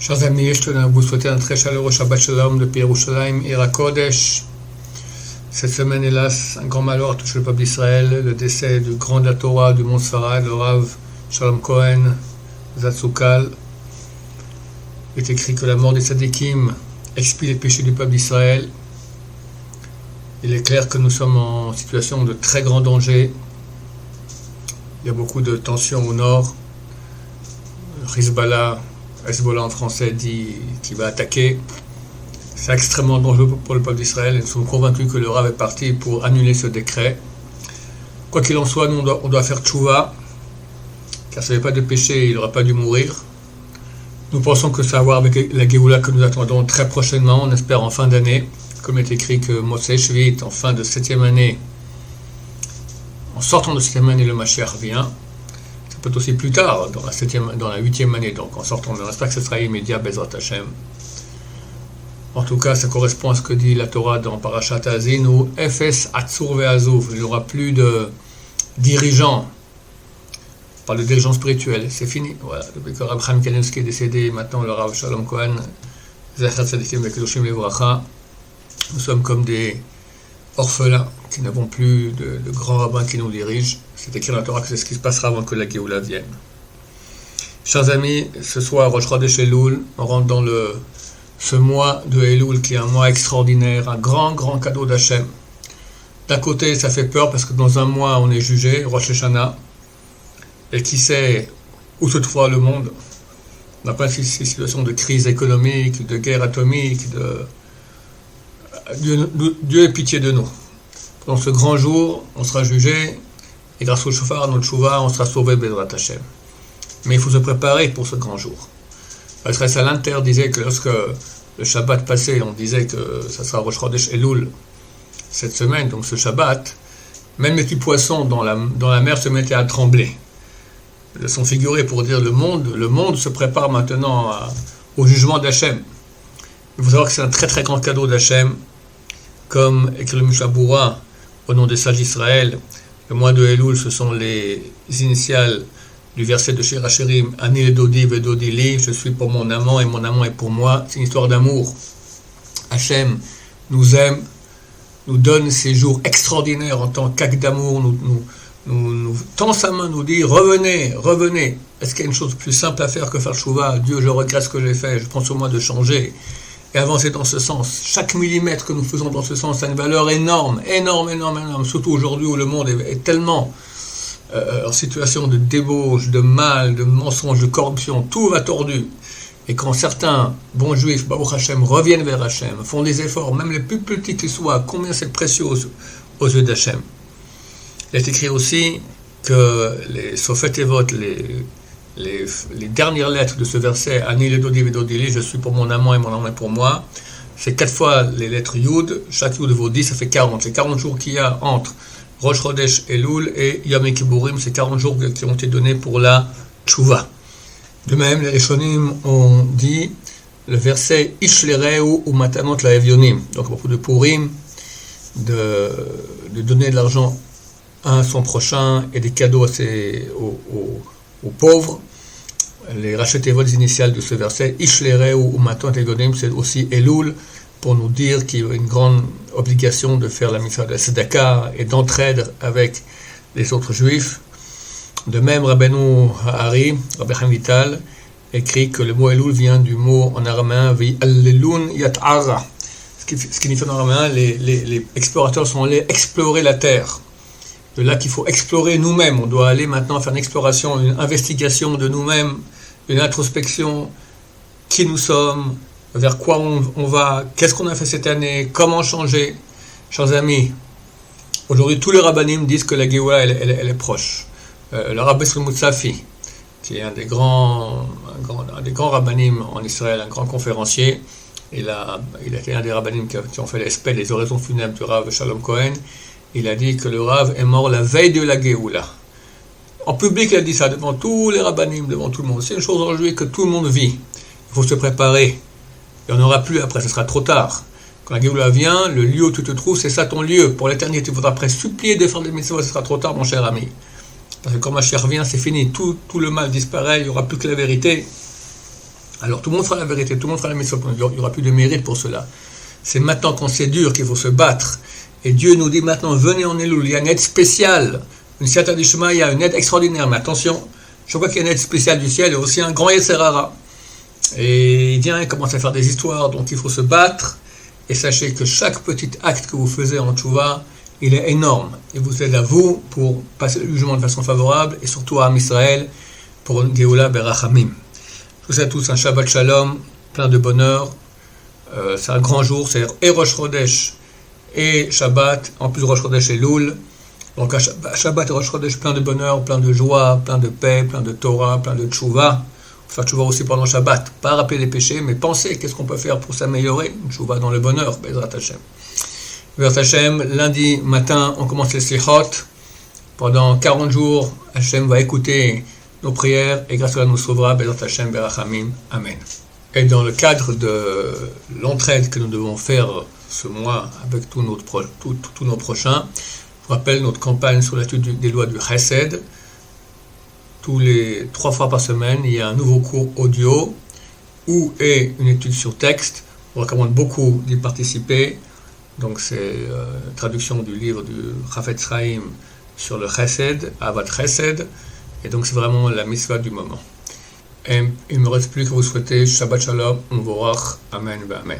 Chers amis, je tenais à vous souhaiter un très chaleureux Shabbat Shalom depuis Yerushalayim, Ira Kodesh. Cette semaine, hélas, un grand malheur a touché le peuple d'Israël, le décès du grand de la Torah du Mont Sfarad, le Rav Shalom Cohen Zatzukal. Il est écrit que la mort des Tzadikim expie les péchés du peuple d'Israël. Il est clair que nous sommes en situation de très grand danger. Il y a beaucoup de tensions au nord. Hezbollah en français dit qu'il va attaquer. C'est extrêmement dangereux pour le peuple d'Israël. Nous sommes convaincus que le Rav est parti pour annuler ce décret. Quoi qu'il en soit, nous on doit faire tchouva, car s'il n'y avait pas de péché, il n'aurait pas dû mourir. Nous pensons que ça a à voir avec la Géoula que nous attendons très prochainement, on espère en fin d'année, comme il est écrit que Motzei Shvi'it, en fin de 7e année, en sortant de 7e année, le Mashiach vient. Ça peut être aussi plus tard, dans la 8e année, donc en sortant, on espère que ce sera immédiat, Bezrat Hashem. En tout cas, ça correspond à ce que dit la Torah dans Parashat Azinu, Efes Atzur Ve'Azuv. Il n'y aura plus de dirigeants. On parle de dirigeants spirituels, c'est fini. Voilà, depuis que Rav Chaim Kanievsky est décédé, maintenant le Rav Shalom Cohen, Zecher Tzadikim Ve'Kedoshim Levracha, nous sommes comme des orphelins qui n'avons plus de grands rabbins qui nous dirigent. C'est écrit dans la Torah que c'est ce qui se passera avant que la Géoula vienne. Chers amis, ce soir, Rosh Chodesh Elul, on rentre dans ce mois de Elul qui est un mois extraordinaire, un grand cadeau d'Hachem. D'un côté, ça fait peur parce que dans un mois, on est jugé, Rosh Hashanah, et qui sait où se trouvera le monde. On n'a pas ces situations de crise économique, de guerre atomique, Dieu ait pitié de nous. Dans ce grand jour, on sera jugé, et grâce au shofar, notre tchouva, on sera sauvé, Bezrat Hashem. Mais il faut se préparer pour ce grand jour. Parce que Salanter disait que lorsque le Shabbat passait, on disait que ça sera Rosh Chodesh Elul cette semaine, donc ce Shabbat, même les petits poissons dans la mer se mettaient à trembler. Ils sont figurés pour dire le monde se prépare maintenant au jugement d'Hachem. Il faut savoir que c'est un très grand cadeau d'Hachem, comme écrit le Mishabura au nom des sages d'Israël. Le mois de Elul, ce sont les initiales du verset de Shir HaShirim, Ani Ledodi Vedodi Li, je suis pour mon amant et mon amant est pour moi. C'est une histoire d'amour. Hachem nous aime, nous donne ces jours extraordinaires en tant qu'acte d'amour, nous tend sa main, nous dit revenez. Est-ce qu'il y a une chose plus simple à faire que faire tchouva? Dieu, je regrette ce que j'ai fait, je prends sur moi de changer et avancer dans ce sens. Chaque millimètre que nous faisons dans ce sens a une valeur énorme, surtout aujourd'hui où le monde est tellement en situation de débauche, de mal, de mensonge, de corruption, tout va tordu. Et quand certains bons juifs, Baruch Hashem, reviennent vers Hashem, font des efforts, même les plus petits qu'ils soient, combien c'est précieux aux yeux d'Hachem. Il est écrit aussi que les Sofet Evot, les dernières lettres de ce verset, Ani Ledodi Vedodi, je suis pour mon amant et mon amant est pour moi, c'est 4 fois les lettres Yud, chaque Yud vaut 10, ça fait 40. C'est 40 jours qu'il y a entre Rosh Chodesh Elul et Yom Kippourim, c'est 40 jours qui ont été donnés pour la tchouva. De même, les Rishonim ont dit le verset Ishlereu ou Matanot la Evyonim, donc à propos de Purim, de donner de l'argent à son prochain et des cadeaux aux pauvres. Les rachetés votes initiales de ce verset Ishlereu ou Matanot la Evyonim, c'est aussi Elul, pour nous dire qu'il y a une grande obligation de faire la mitzvah de la tzedaka et d'entraide avec les autres juifs. De même, Rabbeinu Ha'ari, Rabbi Chaim Vital, écrit que le mot Elul vient du mot en araméen V'yallelun yat'ara. Ce qui signifie en araméen, les explorateurs sont allés explorer la terre. De là qu'il faut explorer nous-mêmes. On doit aller maintenant faire une exploration, une investigation de nous-mêmes, une introspection, qui nous sommes, vers quoi on va, qu'est-ce qu'on a fait cette année, comment changer. Chers amis, aujourd'hui tous les rabbanim disent que la Géoula elle est proche. Le Rabbi Shlomo Tzafi, qui est un des grands rabbanim en Israël, un grand conférencier, il a été un des rabbanim qui ont fait les oraisons funèbres du Rav Shalom Cohen. Il a dit que le Rav est mort la veille de la Géoula. En public, il a dit ça devant tous les rabbanim, devant tout le monde. C'est une chose aujourd'hui que tout le monde vit. Il faut se préparer. Il n'y en aura plus après, ce sera trop tard. Quand la Géoula vient, le lieu où tu te trouves, c'est ça ton lieu. Pour l'éternité, il faudra après supplier de faire des mitzvot, ce sera trop tard, mon cher ami. Parce que quand Mashiach revient, c'est fini. Tout le mal disparaît, il n'y aura plus que la vérité. Alors tout le monde fera la vérité, tout le monde fera la mitzvot, il n'y aura plus de mérite pour cela. C'est maintenant quand c'est dur qu'il faut se battre. Et Dieu nous dit maintenant, venez en Elul, il y a une aide spéciale. Une Siyata Dishma, il y a une aide extraordinaire. Mais attention, je vois qu'il y a une aide spéciale du ciel et aussi un grand Yetzer Hara. Et il vient, il commence à faire des histoires, donc il faut se battre. Et sachez que chaque petit acte que vous faisiez en Tchouva, il est énorme. Il vous aide à vous pour passer le jugement de façon favorable et surtout à Am Israël pour une Geoula Berachamim. Je vous souhaite à tous un Shabbat Shalom, plein de bonheur. C'est un grand jour, c'est et Rosh Chodesh et Shabbat, en plus Rosh Chodesh et Loul. Donc à Shabbat et Rosh Chodesh, plein de bonheur, plein de joie, plein de paix, plein de Torah, plein de Tchouva. Faire Tchouva aussi pendant Shabbat, pas rappeler les péchés, mais penser qu'est-ce qu'on peut faire pour s'améliorer. Une Tchouva dans le bonheur, Bezrat Hashem. Bezrat Hashem, lundi matin, on commence les Slichot. Pendant 40 jours, Hashem va écouter nos prières et grâce à cela nous sauvera, Bezrat Hashem, Berachamim, Amen. Et dans le cadre de l'entraide que nous devons faire ce mois avec tous nos prochains, je vous rappelle notre campagne sur l'étude des lois du Chesed. Tous les 3 fois par semaine, il y a un nouveau cours audio ou une étude sur texte. On recommande beaucoup d'y participer. Donc c'est traduction du livre du Chafetz Chaim sur le Chesed, Avat Chesed. Et donc c'est vraiment la mitzvah du moment. Et il ne me reste plus que vous souhaiter Shabbat Shalom, Mvorach, Amen, Amen.